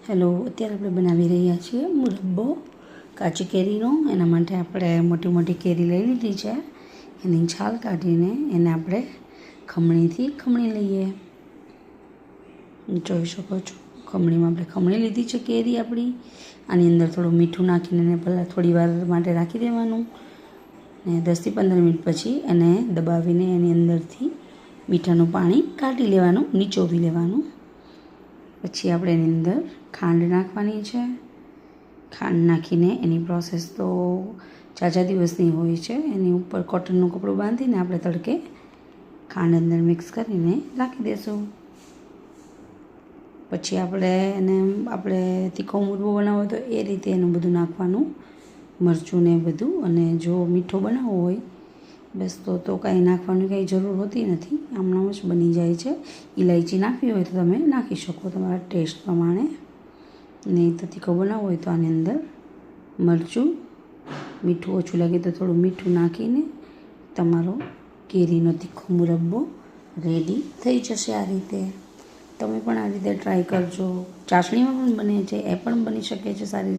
Hello, અત્યારે આપણે બનાવી રહ્યા છીએ મુરબ્બો કાચી કેરીનો. એના માટે આપણે મોટી મોટી કેરી લઈ લીધી છે. એની છાલ કાઢીને એને આપણે ખમણીથી ખમણી લઈએ. જોઈ શકો છો, ખમણીમાં આપણે ખમણી લીધી છે કેરી આપણી. આની અંદર થોડું મીઠું નાખીને એને પહેલાં થોડી વાર માટે રાખી દેવાનું, ને 10થી 15 મિનિટ પછી એને દબાવીને એની અંદરથી મીઠાનું પાણી કાઢી લેવાનું, નીચોવી લેવાનું. પછી આપણે એની અંદર ખાંડ નાખવાની છે. ખાંડ નાખીને એની પ્રોસેસ તો ઝાઝા દિવસની હોય છે. એની ઉપર કોટનનું કપડું બાંધીને આપણે તડકે ખાંડ અંદર મિક્સ કરીને રાખી દઈશું. પછી આપણે તીખો મુરબ્બો બનાવવો હોય તો એ રીતે એનું બધું નાખવાનું, મરચું ને બધું. અને જો મીઠો બનાવવો હોય બસ તો કાંઈ નાખવાની કંઈ જરૂર હોતી નથી, આમનામ જ બની જાય છે. ઇલાયચી નાખવી હોય તો તમે નાખી શકો તમારા ટેસ્ટ પ્રમાણે. નહીં તો તીખો બનાવવો હોય તો આની અંદર મરચું, મીઠું ઓછું લાગે તો થોડું મીઠું નાખીને તમારો કેરીનો તીખો મુરબ્બો રેડી થઈ જશે. આ રીતે તમે પણ આ રીતે ટ્રાય કરજો. ચાસણીમાં પણ બને છે, એ પણ બની શકે છે સારી રીતે.